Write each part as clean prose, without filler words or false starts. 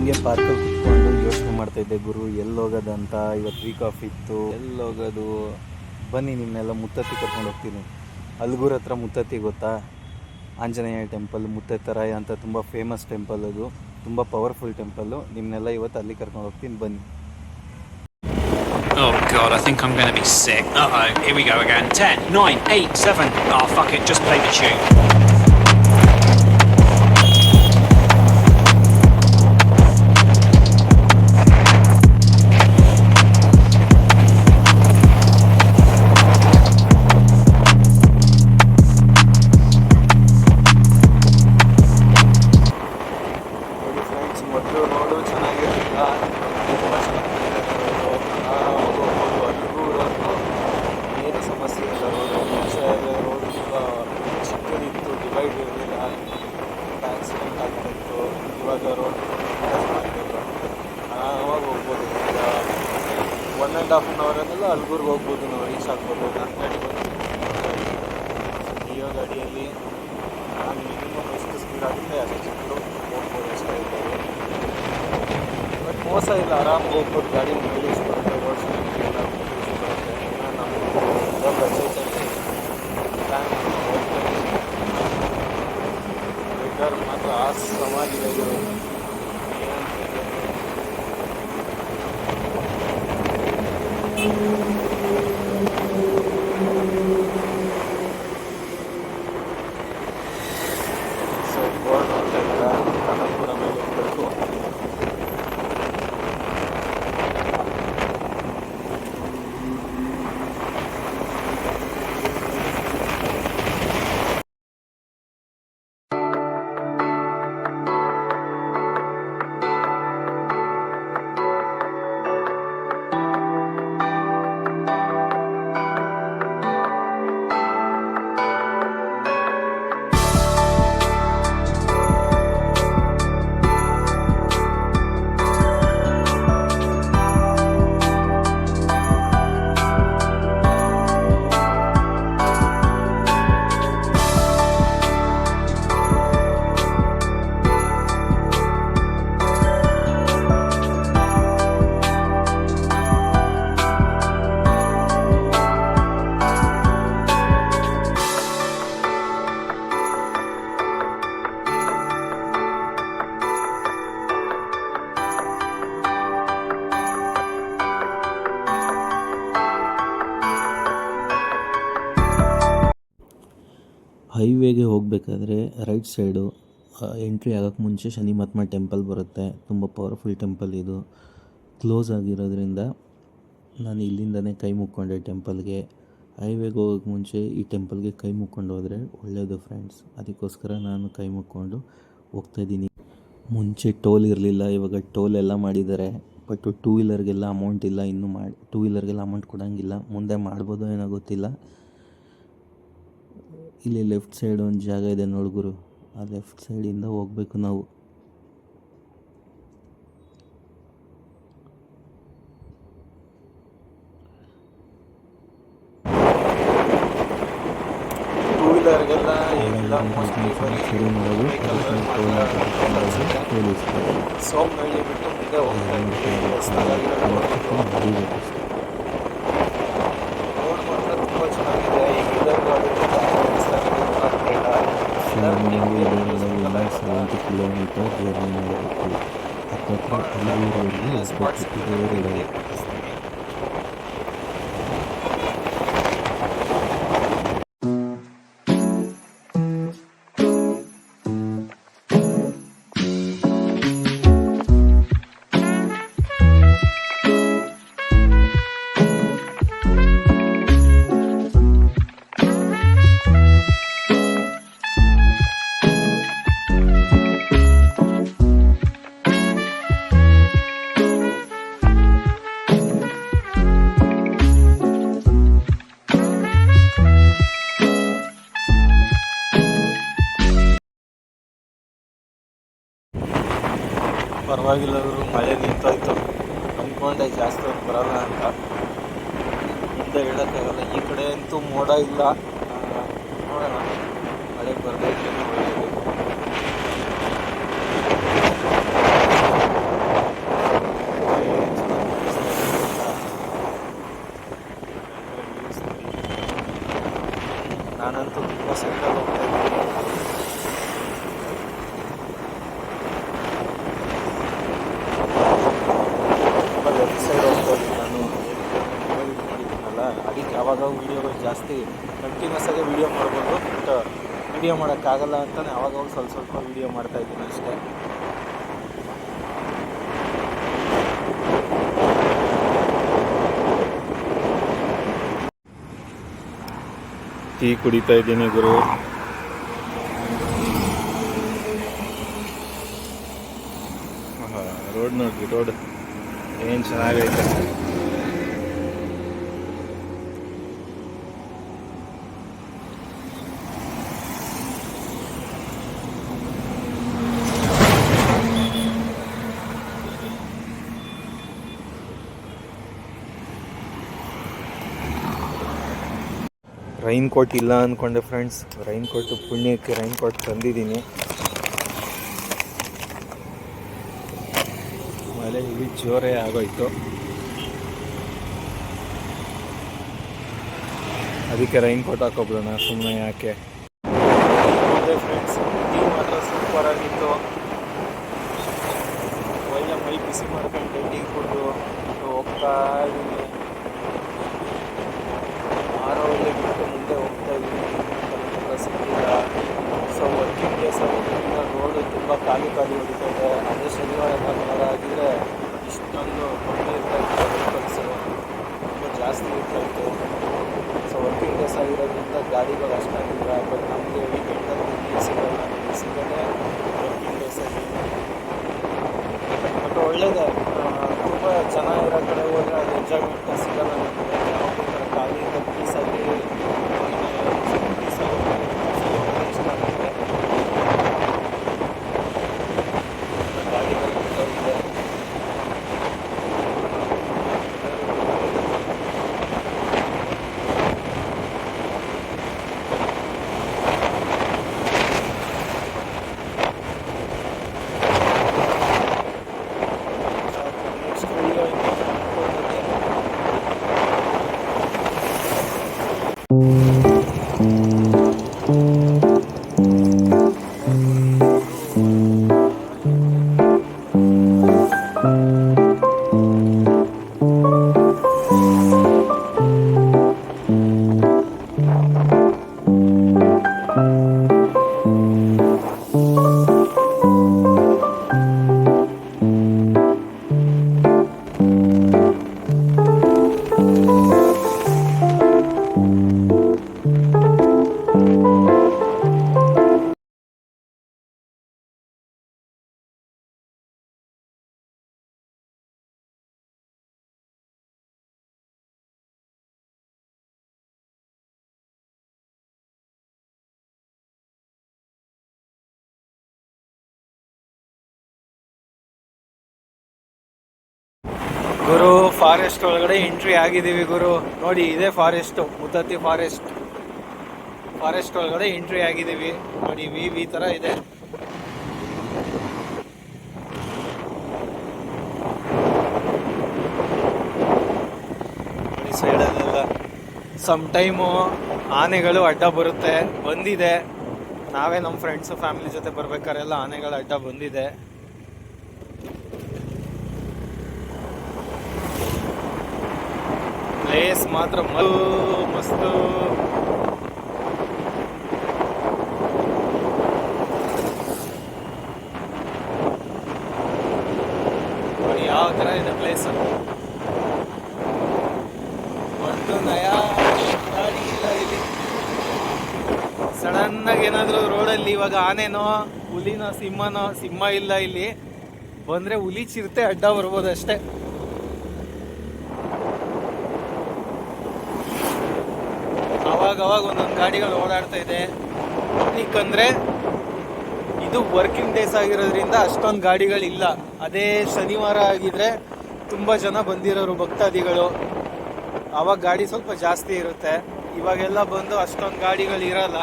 ಹಿಂಗೆ ಪಾರ್ಕಲ್ಲಿ ಕುತ್ಕೊಂಡು ಯೋಚನೆ ಮಾಡ್ತಾಯಿದ್ದೆ, ಗುರು ಎಲ್ಲಿ ಹೋಗೋದಂತ. ಇವತ್ತು ವೀಕ್ ಆಫ್ ಇತ್ತು, ಎಲ್ಲಿ ಹೋಗೋದು. ಬನ್ನಿ ನಿಮ್ಮನ್ನೆಲ್ಲ ಮುತ್ತತ್ತಿ ಕರ್ಕೊಂಡು ಹೋಗ್ತೀನಿ. ಅಲ್ಗೂರ್ ಹತ್ರ ಮುತ್ತತ್ತಿ ಗೊತ್ತಾ? ಆಂಜನೇಯ ಟೆಂಪಲ್, ಮುತ್ತೈತರಾಯ ಅಂತ ತುಂಬ ಫೇಮಸ್ ಟೆಂಪಲ್. ಅದು ತುಂಬ ಪವರ್ಫುಲ್ ಟೆಂಪಲ್ಲು. ನಿಮ್ಮನ್ನೆಲ್ಲ ಇವತ್ತು ಅಲ್ಲಿ ಕರ್ಕೊಂಡು ಹೋಗ್ತೀನಿ, ಬನ್ನಿ. Oh god, I think I'm going to be sick. Uh-oh, here we go again. 10, 9, 8, 7. Oh fuck it, just play the tune. ಇವಾಗ ರೋಡ್ ಆರಾಮಾಗಿ ಹೋಗ್ಬೋದು. ಈಗ 1.5 ಅವರಲ್ಲೆಲ್ಲ ಅಲ್ಗೂರ್ಗೆ ಹೋಗ್ಬೋದು, ನಾವು ರೀಚ್ ಆಗ್ಬೋದು. ನನ್ನ ಗಾಡಿ ಡಿಯೋ ಗಾಡಿಯಲ್ಲಿ ನಾನು ಮಿನಿಮಮ್ ಎಷ್ಟು ಸ್ಪೀಡ್ ಆಗುತ್ತೆ ಅಷ್ಟು ಚಿಕ್ಕದು ಹೋಗ್ಬೋದು, ಅಷ್ಟೇ ಇರ್ಬೋದು. ಬಟ್ ಮೋಸ ಇಲ್ಲ, ಆರಾಮಾಗಿ ಹೋಗ್ಬೋದು. ಗಾಡಿ ಮೈಲೇಜ್ ಬರುತ್ತೆ, ರೋಡ್ ಎಲ್ಲ ಮೈಲೇಜ್ ಬರುತ್ತೆ. ನಮ್ಮ ಬಜೆಟಲ್ಲಿ ಪ್ಲ್ಯಾನ್ ಹೋಗ್ತಾರೆ. ವೆದರ್ ಮಾತ್ರ ಆಸಮಾಗಿದೆ ಇದು. ಸೊ ಬೋರ್ಡ್ ನೋಡ್ತಾ ಇದ್ದೀರಾ, ಕನಕಪುರ ಮೇಲೆ ಹೋಗ್ಬೇಕು. ಹೈವೇಗೆ ಹೋಗಬೇಕಾದ್ರೆ ರೈಟ್ ಸೈಡು ಎಂಟ್ರಿ ಆಗೋಕ್ಕೆ ಮುಂಚೆ ಶನಿ ಮಹಾತ್ಮ ಟೆಂಪಲ್ ಬರುತ್ತೆ. ತುಂಬ ಪವರ್ಫುಲ್ ಟೆಂಪಲ್ ಇದು. ಕ್ಲೋಸ್ ಆಗಿರೋದ್ರಿಂದ ನಾನು ಇಲ್ಲಿಂದನೇ ಕೈ ಮುಕ್ಕೊಂಡೆ ಟೆಂಪಲ್ಗೆ. ಹೈವೇಗೆ ಹೋಗೋಕ್ಕೆ ಮುಂಚೆ ಈ ಟೆಂಪಲ್ಗೆ ಕೈ ಮುಕ್ಕೊಂಡು ಹೋದರೆ ಒಳ್ಳೆಯದು ಫ್ರೆಂಡ್ಸ್. ಅದಕ್ಕೋಸ್ಕರ ನಾನು ಕೈ ಮುಕ್ಕೊಂಡು ಹೋಗ್ತಾಯಿದ್ದೀನಿ. ಮುಂಚೆ ಟೋಲ್ ಇರಲಿಲ್ಲ, ಇವಾಗ ಟೋಲ್ ಎಲ್ಲ ಮಾಡಿದ್ದಾರೆ. ಬಟ್ ಟೂ ವೀಲರ್ಗೆಲ್ಲ ಅಮೌಂಟ್ ಇಲ್ಲ, ಇನ್ನೂ ಟೂ ವೀಲರ್ಗೆಲ್ಲ ಅಮೌಂಟ್ ಕೊಡೋಂಗಿಲ್ಲ. ಮುಂದೆ ಮಾಡ್ಬೋದೋ ಏನೋ ಗೊತ್ತಿಲ್ಲ. ಇಲ್ಲಿ ಲೆಫ್ಟ್ ಸೈಡ್ ಒಂದು ಜಾಗ ಇದೆ ನೋಡ್ಗುರು, ಆ ಲೆಫ್ಟ್ ಸೈಡಿಂದ ಹೋಗ್ಬೇಕು ನಾವು. ಟೂ ವೀಲರ್ಗೆಲ್ಲ ಏನಿಲ್ಲ, ಸೋಮನಹಳ್ಳಿ ಬಿಟ್ಟು ಮುಂದೆ ಹೋಗ್ತಾ ಇದ್ದೀವಿ. ರೋಡ್ ಮಾತ್ರ ತುಂಬ ಚೆನ್ನಾಗಿದೆ. ಈಗ ಇದರಿಂದ 70 ಕಿಲೋಮೀಟರ್ ಜರ್ನಿ ಮಾಡಬೇಕು. ಹತ್ತತ್ರ ಅಲ್ಲಿವರೆಗೆ ಹೋಗಬೇಕು. ಪರವಾಗಿಲ್ಲ ಅವರು, ಮಳೆ ನಿಂತೋಯ್ತು. ಅಂದ್ಕೊಂಡೆ ಜಾಸ್ತಿ ಹೊತ್ತು ಬರೋಲ್ಲ ಅಂತ, ಮುಂದೆ ಹೇಳೋಕ್ಕಾಗಲ್ಲ. ಈ ಕಡೆ ಅಂತೂ ಮೋಡ ಇಲ್ಲ, ನೋಡೋಣ. ಮಳೆ ಬರದೇ ಇದ್ದರೆ ಒಳ್ಳೆಯದು. ಪೂರ್ತಿ ಕಂಟಿನ್ಯೂಸ್ ಆಗಿ ವೀಡಿಯೋ ಮಾಡ್ಬೋದು. ಬಟ್ ವೀಡಿಯೋ ಮಾಡೋಕ್ಕಾಗಲ್ಲ ಅಂತಲೇ ಅವಾಗವಾಗ ಸ್ವಲ್ಪ ಸ್ವಲ್ಪ ವೀಡಿಯೋ ಮಾಡ್ತಾಯಿದ್ದೀನಿ ಅಷ್ಟೇ. ಟೀ ಕುಡಿತಾ ಇದ್ದೀನಿ ಗುರು. ರೋಡ್ ನೋಡ್ರಿ, ರೋಡ್ ಏನು ಚೆನ್ನಾಗೈತೆ. ರೈನ್ ಕೋಟ್ ಇಲ್ಲ ಅಂದ್ಕೊಂಡೆ ಫ್ರೆಂಡ್ಸ್. ರೈನ್ ಕೋಟು ಪುಣ್ಯಕ್ಕೆ ರೈನ್ ಕೋಟ್ ತಂದಿದ್ದೀನಿ. ಮಳೆ ಇಲ್ಲಿ ಜೋರೇ ಆಗೋಯ್ತು, ಅದಕ್ಕೆ ರೈನ್ ಕೋಟ್ ಹಾಕೋಬಿಡೋಣ ಸುಮ್ಮನೆ ಯಾಕೆ. ಫ್ರೆಂಡ್ಸ್, ಟೀ ಮಾತ್ರ ಸೂಪರ್ ಆಗಿತ್ತು. ಒಳ್ಳೆ ಮೈ ಬಿಸಿ ಮಾಡ್ಕೊಂಡು ಟೀ ಕುಡಿದು ಹೋಗ್ತಾ ಇದ್ದೀನಿ. ಆರೋಗ್ಯ ಬಿಟ್ಟು ಮುಂದೆ ಹೋಗ್ತಾ ಇದ್ದೀನಿ. ಸಿಕ್ಕಿಲ್ಲ. ಸೊ ವರ್ಕಿಂಗ್ ಡೇಸ್ ಆಗೋದ್ರಿಂದ ರೋಡು ತುಂಬ ಖಾಲಿ ಹೊಡಿತಾ ಇದೆ. ಅದೇ ಶನಿವಾರ ಭಾನುವಾರ ಆಗಿದ್ದರೆ ಇಷ್ಟೊಂದು ಕಮ್ಮಿ ಇರ್ತಾಯಿತ್ತು, ವೆಹಿಕಲ್ಸು ತುಂಬ ಜಾಸ್ತಿ ಇರ್ತಾಯಿತ್ತು. ಸೊ ವರ್ಕಿಂಗ್ ಡೇಸ್ ಆಗಿರೋದ್ರಿಂದ ಗಾಡಿಗಳು ಅಷ್ಟಾಗಿಲ್ಲ. ಬಟ್ ನಮಗೆ ವೀಕೆಂಡಲ್ಲಿ ನೀರು ಸಿಗೋಲ್ಲ, ನೀರು ಸಿಗೋದೇ ವರ್ಕಿಂಗ್ ಡೇಸಲ್ಲಿ. ಬಟ್ ಒಳ್ಳೆಯದೇ, ತುಂಬ ಚೆನ್ನಾಗಿರೋ ಕಡೆ ಹೋದರೆ ಅದು ಎಂಜಾಯ್ಮೆಂಟ್ ಸಿಗೋಲ್ಲ ನಮಗೆ. ಯಾವುದೇ ಥರ ಖಾಲಿಯಿಂದ ಪೀಸಾಗಿ ಇಷ್ಟ ಆಗುತ್ತೆ. ಗಾಡಿಗಳು ಇದೆ. ನೆಕ್ಸ್ಟ್ ವಿಡಿಯೋ ಗುರು, ಫಾರೆಸ್ಟ್ ಒಳಗಡೆ ಎಂಟ್ರಿ ಆಗಿದ್ದೀವಿ ಗುರು. ನೋಡಿ, ಇದೇ ಫಾರೆಸ್ಟು, ಮುದ್ದತ್ತಿ ಫಾರೆಸ್ಟ್ ಒಳಗಡೆ ಎಂಟ್ರಿ ಆಗಿದ್ದೀವಿ. ನೋಡಿ, ಈ ಥರ ಇದೆ. ನೋಡಿ ಸೈಡಲ್ಲೆಲ್ಲ ಸಮ್ ಟೈಮು ಆನೆಗಳು ಅಡ್ಡ ಬಂದಿದೆ. ನಾವೇ ನಮ್ಮ ಫ್ರೆಂಡ್ಸು ಫ್ಯಾಮಿಲಿ ಜೊತೆ ಬರ್ಬೇಕಾರೆಲ್ಲ ಆನೆಗಳು ಅಡ್ಡ ಬಂದಿದೆ. ಪ್ಲೇಸ್ ಮಾತ್ರ ಮಸ್ತು. ಯಾವ ಥರ ಇದೆ ಪ್ಲೇಸ್. ಒಂದು ನಯಾ ಗಾಡಿ ಇಲ್ಲ ಇಲ್ಲಿ. ಸಡನ್ನಾಗಿ ಏನಾದರೂ ರೋಡಲ್ಲಿ ಇವಾಗ ಆನೆನೋ ಹುಲಿನೋ ಸಿಂಹ ಇಲ್ಲ ಇಲ್ಲಿ. ಬಂದರೆ ಹುಲಿ ಚಿರತೆ ಅಡ್ಡ ಬರ್ಬೋದು ಅಷ್ಟೇ. ಅವಾಗ ಒಂದೊಂದು ಗಾಡಿಗಳು ಓಡಾಡ್ತಾ ಇದೆ. ಯಾಕಂದರೆ ಇದು ವರ್ಕಿಂಗ್ ಡೇಸ್ ಆಗಿರೋದ್ರಿಂದ ಅಷ್ಟೊಂದು ಗಾಡಿಗಳಿಲ್ಲ. ಅದೇ ಶನಿವಾರ ಆಗಿದ್ರೆ ತುಂಬ ಜನ ಬಂದಿರೋರು ಭಕ್ತಾದಿಗಳು, ಆವಾಗ ಗಾಡಿ ಸ್ವಲ್ಪ ಜಾಸ್ತಿ ಇರುತ್ತೆ. ಇವಾಗೆಲ್ಲ ಬಂದು ಅಷ್ಟೊಂದು ಗಾಡಿಗಳು ಇರಲ್ಲ.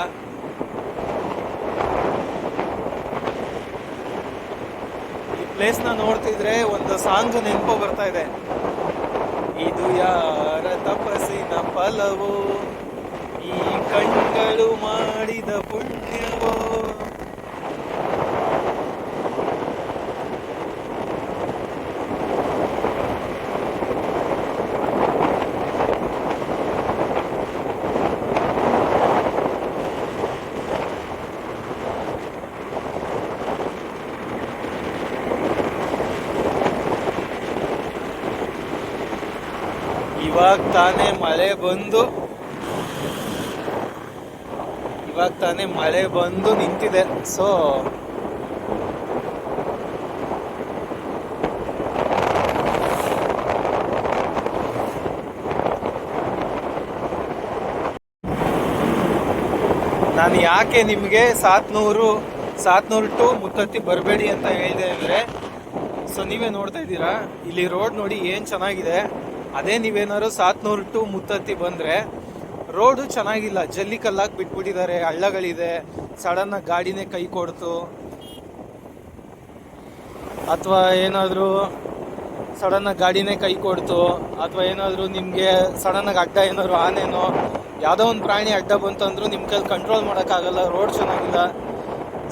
ಈ ಪ್ಲೇಸ್ನ ನೋಡ್ತಿದ್ರೆ ಒಂದು ಸಾಂಗ್ ನೆನಪು ಬರ್ತಾ ಇದೆ. ಇದು ಯಾರ ತಪಸ್ಸಿನ ಫಲವೋ, ಈ ಕಣ್ಗಳು ಮಾಡಿದ ಪುಣ್ಯವೋ. ಇವಾಗ ತಾನೇ ಮಳೆ ಬಂದು ನಿಂತಿದೆ. ಸೊ ನಾನು ಯಾಕೆ ನಿಮಗೆ 700 ಟು ಮುತ್ತತ್ತಿ ಬರಬೇಡಿ ಅಂತ ಹೇಳಿದೆ ಅಂದರೆ, ಸೊ ನೀವೇ ನೋಡ್ತಾ ಇದ್ದೀರಾ ಇಲ್ಲಿ ರೋಡ್ ನೋಡಿ ಏನು ಚೆನ್ನಾಗಿದೆ. ಅದೇ ನೀವೇನಾದ್ರು 700 ಟು ಮುತ್ತತ್ತಿ ಬಂದರೆ ರೋಡು ಚೆನ್ನಾಗಿಲ್ಲ, ಜಲ್ಲಿ ಕಲ್ಲಾಗಿ ಬಿಟ್ಬಿಟ್ಟಿದ್ದಾರೆ, ಹಳ್ಳಗಳಿದೆ. ಸಡನ್ನಾಗಿ ಗಾಡಿನೇ ಕೈ ಕೊಡ್ತು, ಅಥವಾ ಏನಾದರೂ ನಿಮಗೆ ಸಡನ್ನಾಗಿ ಅಡ್ಡ ಏನಾದ್ರು ಆನೆನೋ ಯಾವುದೋ ಒಂದು ಪ್ರಾಣಿ ಅಡ್ಡ ಬಂತಂದ್ರೂ ನಿಮ್ಮ ಕೈಲಿ ಕಂಟ್ರೋಲ್ ಮಾಡೋಕ್ಕಾಗಲ್ಲ. ರೋಡ್ ಚೆನ್ನಾಗಿಲ್ಲ,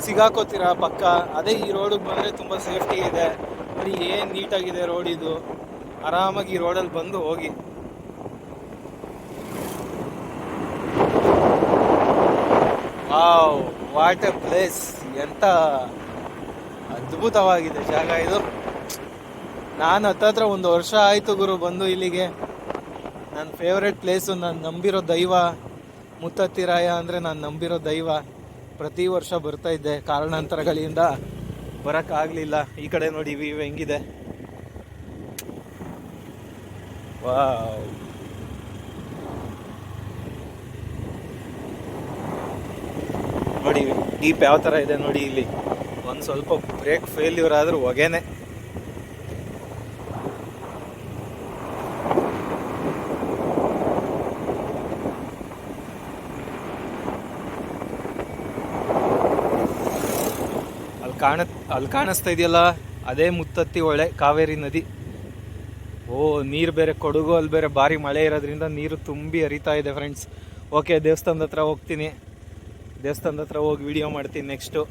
ಸಿಗಾಕೋತೀರಾ ಪಕ್ಕ. ಅದೇ ಈ ರೋಡಿಗೆ ಬಂದರೆ ತುಂಬ ಸೇಫ್ಟಿ ಇದೆ. ನೋಡಿ ಏನು ನೀಟಾಗಿದೆ ರೋಡ್ ಇದು. ಆರಾಮಾಗಿ ಈ ರೋಡಲ್ಲಿ ಬಂದು ಹೋಗಿ. Wow, what A place! ಎಂಥ ಅದ್ಭುತವಾಗಿದೆ ಜಾಗ ಇದು. ನಾನು ಹತ್ತತ್ರ 1 ವರ್ಷ ಆಯಿತು ಗುರು ಬಂದು ಇಲ್ಲಿಗೆ. ನನ್ನ ಫೇವ್ರೆಟ್ ಪ್ಲೇಸು, ನಾನು ನಂಬಿರೋ ದೈವ ಮುತ್ತತ್ತಿರಾಯ ಅಂದರೆ ನಾನು ನಂಬಿರೋ ದೈವ. ಪ್ರತಿ ವರ್ಷ ಬರ್ತಾ ಇದ್ದೆ, ಕಾರಣಾಂತರಗಳಿಂದ ಬರೋಕ್ಕಾಗಲಿಲ್ಲ. ಈ ಕಡೆ ನೋಡಿ ವ್ಯೂ ಹೆಂಗಿದೆ. ವಾವ್, ನೋಡಿ ಡೀಪ್ ಯಾವ ಥರ ಇದೆ ನೋಡಿ. ಇಲ್ಲಿ ಒಂದು ಸ್ವಲ್ಪ ಬ್ರೇಕ್ ಫೇಲ್ಯೂರ್ ಆದರೂ ಹೊಗೆನೆ. ಅಲ್ಲಿ ಕಾಣಿಸ್ತಾ ಇದೆಯಲ್ಲ, ಅದೇ ಮುತ್ತತ್ತಿ ಹೊಳೆ, ಕಾವೇರಿ ನದಿ. ಓ, ನೀರು ಬೇರೆ ಕೊಡಗು ಅಲ್ಲಿ ಬೇರೆ ಭಾರಿ ಮಳೆ ಇರೋದ್ರಿಂದ ನೀರು ತುಂಬಿ ಹರಿತಾ ಇದೆ ಫ್ರೆಂಡ್ಸ್. ಓಕೆ, ದೇವಸ್ಥಾನದ ಹತ್ರ ಹೋಗ್ತೀನಿ. ದೇವಸ್ಥಾನದ ಹತ್ರ ಹೋಗಿ ವಿಡಿಯೋ ಮಾಡ್ತೀನಿ ನೆಕ್ಸ್ಟು.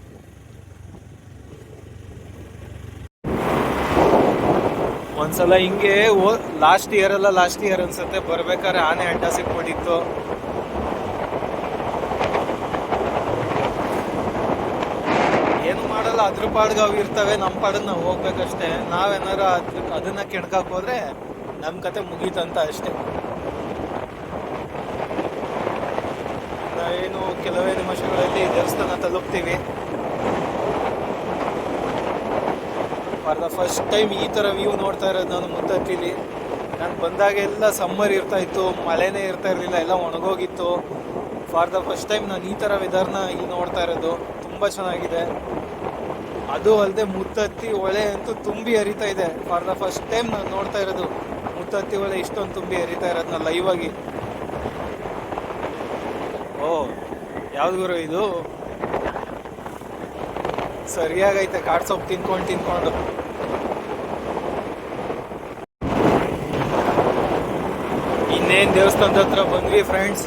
ಒಂದ್ಸಲ ಹಿಂಗೆ ಲಾಸ್ಟ್ ಇಯರ್ ಅನ್ಸುತ್ತೆ, ಬರ್ಬೇಕಾದ್ರೆ ಆನೆ ಅಡ್ಡ ಸಿಕ್ಬಿಟ್ಟಿತ್ತು. ಏನು ಮಾಡಲ್ಲ, ಅದ್ರ ಪಾಡ್ಗೆ ಅವು ಇರ್ತವೆ, ನಮ್ಮ ಪಾಡಿಗೆ ನಾವು ಹೋಗ್ಬೇಕಷ್ಟೇ. ನಾವೇನಾರು ಅದನ್ನ ಕೆಣ್ಕಕ್ಕೆ ಹೋದ್ರೆ ನಮ್ಮ ಕತೆ ಮುಗೀತಂತ ಅಷ್ಟೇ. ನಾವೇನು ಕೆಲವೇ ನಿಮಿಷಗಳಲ್ಲಿ ದೇವಸ್ಥಾನ ತಲುಪ್ತೀವಿ. ಫಾರ್ ದ ಫಸ್ಟ್ ಟೈಮ್ ಈ ಥರ ವ್ಯೂ ನೋಡ್ತಾ ಇರೋದು ನಾನು ಮುತ್ತತ್ತಿಲಿ. ನಾನು ಬಂದಾಗೆಲ್ಲ ಸಮ್ಮರ್ ಇರ್ತಾ ಇತ್ತು, ಮಳೆನೇ ಇರ್ತಾ ಇರಲಿಲ್ಲ, ಎಲ್ಲ ಒಣಗೋಗಿತ್ತು. ಫಾರ್ ದ ಫಸ್ಟ್ ಟೈಮ್ ನಾನು ಈ ಥರ ವೆದರ್ನ ಇಲ್ಲಿ ನೋಡ್ತಾ ಇರೋದು. ತುಂಬ ಚೆನ್ನಾಗಿದೆ. ಅದು ಅಲ್ಲದೆ ಮುತ್ತತ್ತಿ ಹೊಳೆ ಅಂತೂ ತುಂಬಿ ಹರಿತಾ ಇದೆ. ಫಾರ್ ದ ಫಸ್ಟ್ ಟೈಮ್ ನಾನು ನೋಡ್ತಾ ಇರೋದು ಮುತ್ತತ್ತಿ ಹೊಳೆ ಇಷ್ಟೊಂದು ತುಂಬಿ ಹರಿತಾ ಇರೋದನ್ನ ಲೈವ್ ಆಗಿ. ಓ, ಯಾವ್ದು ಗುರು ಇದು? ಸರಿಯಾಗೈತೆ, ಕಾಡ್ ಸೊಪ್ಪು ತಿನ್ಕೊಂಡು ಇನ್ನೇನು ದೇವಸ್ಥಾನದ ಹತ್ರ ಬಂದ್ವಿ ಫ್ರೆಂಡ್ಸ್.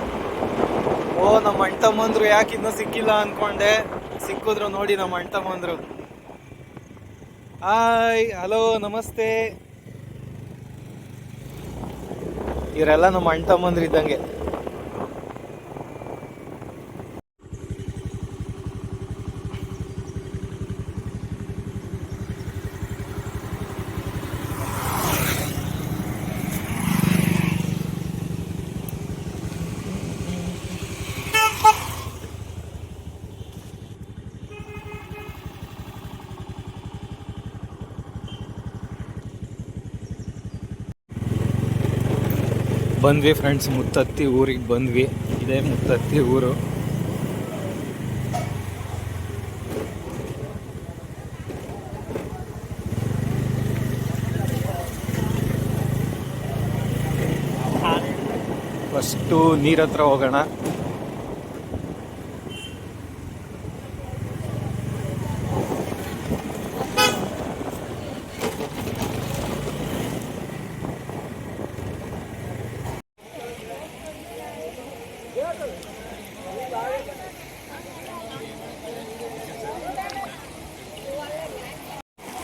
ಓ, ನಮ್ಮ ಅಣ್ಣ ತಮ್ಮಂದ್ರು ಯಾಕೆ ಇನ್ನೂ ಸಿಕ್ಕಿಲ್ಲ ಅಂದ್ಕೊಂಡೆ. ಸಿಕ್ಕಿದ್ರು ನೋಡಿ ನಮ್ಮ ಅಣ್ಣ ತಮ್ಮಂದ್ರು. ಹಾಯ್, ಹಲೋ, ನಮಸ್ತೆ. ಇವರೆಲ್ಲ ನಮ್ಮ ಅಣ್ಣ ತಮ್ಮಂದ್ರು ಇದ್ದಂಗೆ. ಬಂದ್ವಿ ಫ್ರೆಂಡ್ಸ್, ಮುತ್ತತ್ತಿ ಊರಿಗೆ ಬಂದ್ವಿ. ಇದೇ ಮುತ್ತತ್ತಿ ಊರು. ಫಸ್ಟು ನೀರ ಹತ್ರ ಹೋಗೋಣ.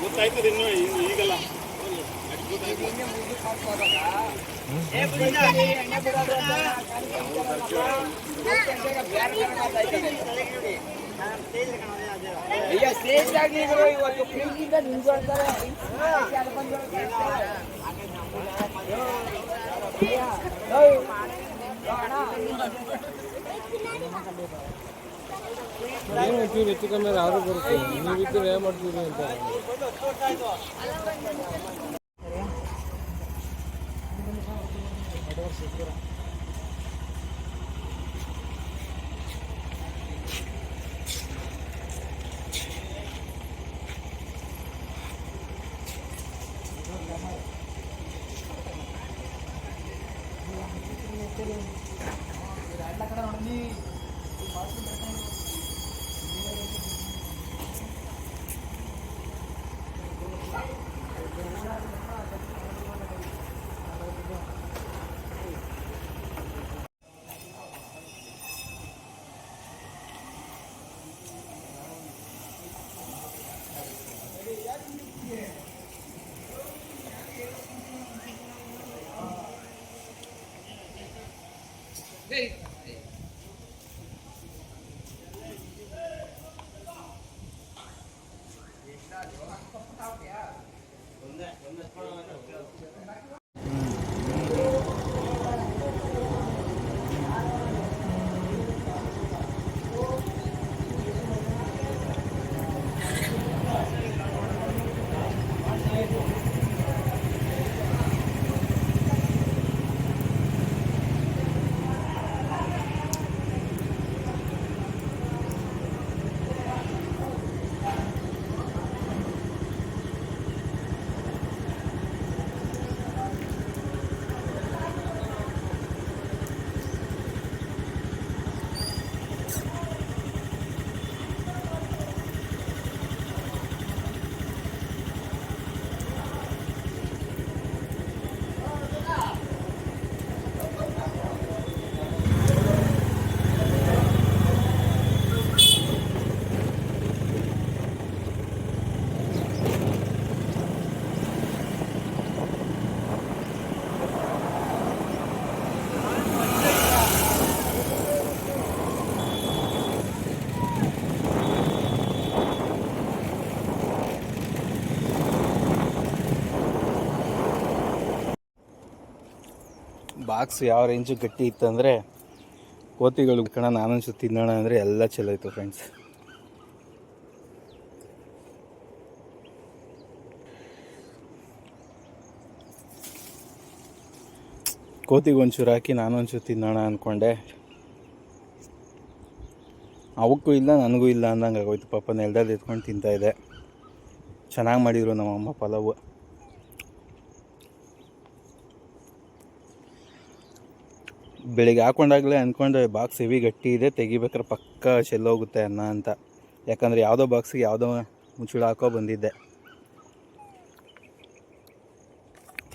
ಗೊತ್ತಾಯ್ತದೆ ಇನ್ನು ಈಗಲ್ಲ. ಇವತ್ತು ಏನು ಒಂಚೂರು ಹೆಚ್ಚು ಕಮ್ಮಿ ಆದರೂ ಬರುತ್ತೆ, ನೀವಿದ್ದರೆ ಏನು ಮಾಡ್ತೀವಿ ಅಂತ. ಬಾಕ್ಸ್ ಯಾವ ರೇಂಜು ಗಟ್ಟಿ ಇತ್ತಂದರೆ ಕೋತಿಗಳು ಕಣ ನಾನೊಂದು ತಿನ್ನೋಣ ಅಂದರೆ ಎಲ್ಲ ಚಲೋ ಇತ್ತು ಫ್ರೆಂಡ್ಸ್. ಕೋತಿಗೆ ಒಂಚೂರು ಹಾಕಿ ನಾನೊಂಚೂರು ತಿನ್ನೋಣ ಅಂದ್ಕೊಂಡೆ, ಅವಕ್ಕೂ ಇಲ್ಲ ನನಗೂ ಇಲ್ಲ ಅಂದಂಗೆ ಆಗೋಯ್ತು. ಪಾಪ ನೆಲದಲ್ಲಿ ಎತ್ಕೊಂಡು ತಿಂತಾಯಿದ್ದೆ. ಚೆನ್ನಾಗಿ ಮಾಡಿದರು ನಮ್ಮಮ್ಮ ಪಲಾವು. ಬೆಳಿಗ್ಗೆ ಹಾಕೊಂಡಾಗಲೇ ಅಂದ್ಕೊಂಡೆ ಬಾಕ್ಸ್ ಹೆವಿ ಗಟ್ಟಿ ಇದೆ, ತೆಗಿಬೇಕಾದ್ರೆ ಪಕ್ಕ ಚೆಲ್ಲೋಗುತ್ತೆ ಅನ್ನ ಅಂತ. ಯಾಕಂದರೆ ಯಾವುದೋ ಬಾಕ್ಸಿಗೆ ಯಾವುದೋ ಮುಚ್ಚಳ ಹಾಕೋ ಬಂದಿದ್ದೆ.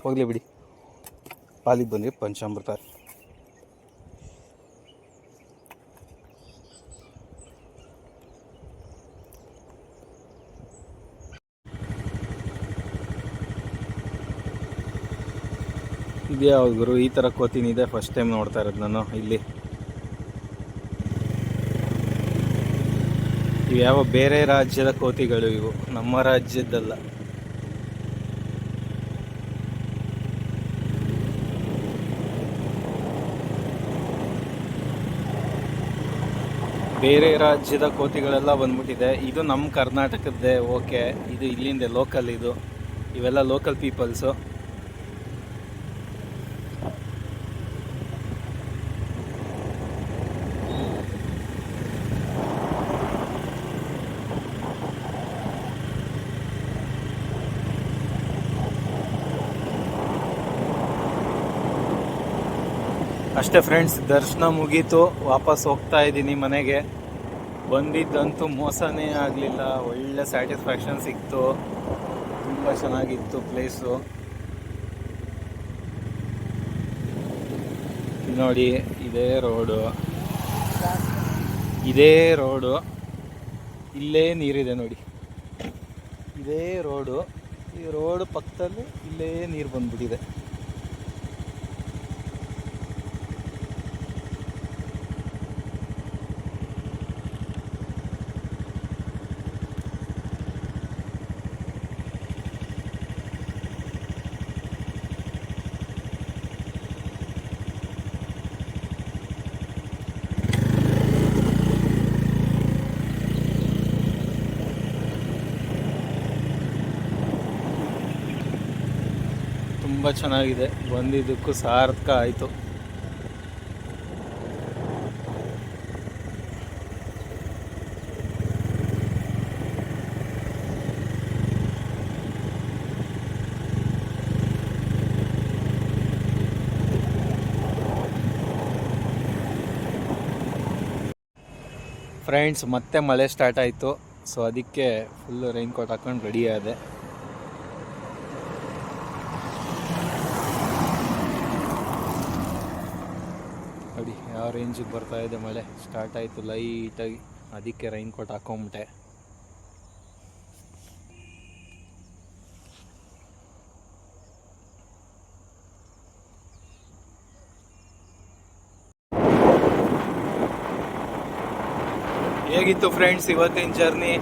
ಹೋಗಲಿ ಬಿಡಿ, ಪಾಲಿಗೆ ಬಂದರೆ ಪಂಚಾಮೃತ. ಇದೇ ಯಾವ್ದು ಗುರು, ಈ ಥರ ಕೋತಿನಿದೆ, ಫಸ್ಟ್ ಟೈಮ್ ನೋಡ್ತಾ ಇರೋದು ನಾನು ಇಲ್ಲಿ. ಇವು ಯಾವ ಬೇರೆ ರಾಜ್ಯದ ಕೋತಿಗಳು ಇವು, ನಮ್ಮ ರಾಜ್ಯದ್ದಲ್ಲ. ಬೇರೆ ರಾಜ್ಯದ ಕೋತಿಗಳೆಲ್ಲ ಬಂದ್ಬಿಟ್ಟಿದೆ. ಇದು ನಮ್ಮ ಕರ್ನಾಟಕದ್ದೇ, ಓಕೆ, ಇದು ಇಲ್ಲಿಂದ ಲೋಕಲ್. ಇವೆಲ್ಲ ಲೋಕಲ್ ಪೀಪಲ್ಸು. ಅಷ್ಟೇ ಫ್ರೆಂಡ್ಸ್, ದರ್ಶನ ಮುಗೀತು, ವಾಪಸ್ ಹೋಗ್ತಾ ಇದ್ದೀನಿ ಮನೆಗೆ. ಬಂದಿದ್ದಂತೂ ಮೋಸನೇ ಆಗಲಿಲ್ಲ, ಒಳ್ಳೆ ಸ್ಯಾಟಿಸ್ಫ್ಯಾಕ್ಷನ್ ಸಿಕ್ತು, ತುಂಬ ಚೆನ್ನಾಗಿತ್ತು ಪ್ಲೇಸು. ನೋಡಿ, ಇದೇ ರೋಡು, ಇಲ್ಲೇ ನೀರಿದೆ ನೋಡಿ, ಇದೇ ರೋಡು. ಈ ರೋಡು ಪಕ್ಕದಲ್ಲಿ ಇಲ್ಲೇ ನೀರು ಬಂದ್ಬಿಟ್ಟಿದೆ. ತುಂಬ ಚೆನ್ನಾಗಿದೆ, ಬಂದಿದ್ದಕ್ಕೂ ಸಾರ್ಥಕ ಆಯಿತು. ಫ್ರೆಂಡ್ಸ್, ಮತ್ತೆ ಮಳೆ ಸ್ಟಾರ್ಟ್ ಆಯಿತು. ಸೊ ಅದಕ್ಕೆ ಫುಲ್ಲು ರೈನ್ ಕೋಟ್ ಹಾಕೊಂಡು ರೆಡಿ ಆದೆ. ನೋಡಿ ಯಾವ ರೇಂಜಿಗೆ ಬರ್ತಾ ಇದೆ ಮಳೆ. ಸ್ಟಾರ್ಟ್ ಆಯಿತು ಲೈಟಾಗಿ, ಅದಕ್ಕೆ ರೈನ್ ಕೋಟ್ ಹಾಕೊಂಬಿಟ್ಟೆ. ಹೇಗಿತ್ತು ಫ್ರೆಂಡ್ಸ್ ಇವತ್ತಿನ ಜರ್ನಿ?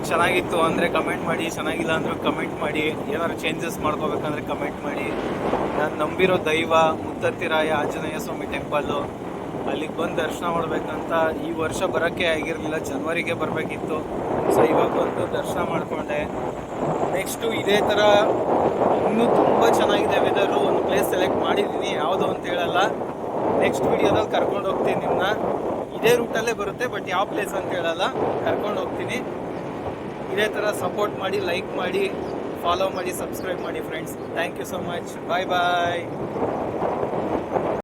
ಚೆನ್ನಾಗಿತ್ತು ಅಂದರೆ ಕಮೆಂಟ್ ಮಾಡಿ, ಚೆನ್ನಾಗಿಲ್ಲ ಅಂದರೆ ಕಮೆಂಟ್ ಮಾಡಿ. ಏನಾದ್ರು ಚೇಂಜಸ್ ಮಾಡ್ಕೋಬೇಕಂದ್ರೆ ಕಮೆಂಟ್ ಮಾಡಿ. ನಾನು ನಂಬಿರೋ ದೈವ ಮುತ್ತತ್ತಿರಾಯ ಆಂಜನೇಯ ಸ್ವಾಮಿ ಟೆಂಪಲ್ಲು, ಅಲ್ಲಿಗೆ ಬಂದು ದರ್ಶನ ಮಾಡಬೇಕಂತ ಈ ವರ್ಷ ಬರೋಕ್ಕೆ ಆಗಿರಲಿಲ್ಲ, ಜನವರಿಗೆ ಬರಬೇಕಿತ್ತು. ಸೊ ಇವಾಗ ಬಂದು ದರ್ಶನ ಮಾಡಿಕೊಂಡೆ. ನೆಕ್ಸ್ಟು ಇದೇ ಥರ ಇನ್ನೂ ತುಂಬ ಚೆನ್ನಾಗಿದೆ ವೆದರು. ಒಂದು ಪ್ಲೇಸ್ ಸೆಲೆಕ್ಟ್ ಮಾಡಿದ್ದೀನಿ, ಯಾವುದು ಅಂತ ಹೇಳಲ್ಲ. ನೆಕ್ಸ್ಟ್ ವಿಡಿಯೋದಲ್ಲಿ ಕರ್ಕೊಂಡು ಹೋಗ್ತೀನಿ ನಿಮ್ಮನ್ನ. ಇದೇ ರೂಟಲ್ಲೇ ಬರುತ್ತೆ, ಬಟ್ ಯಾವ ಪ್ಲೇಸ್ ಅಂತ ಹೇಳಲ್ಲ, ಕರ್ಕೊಂಡು ಹೋಗ್ತೀನಿ. ಇದೇ ಥರ ಸಪೋರ್ಟ್ ಮಾಡಿ, ಲೈಕ್ ಮಾಡಿ, ಫಾಲೋ ಮಾಡಿ, ಸಬ್ಸ್ಕ್ರೈಬ್ ಮಾಡಿ friends. Thank you so much. Bye bye.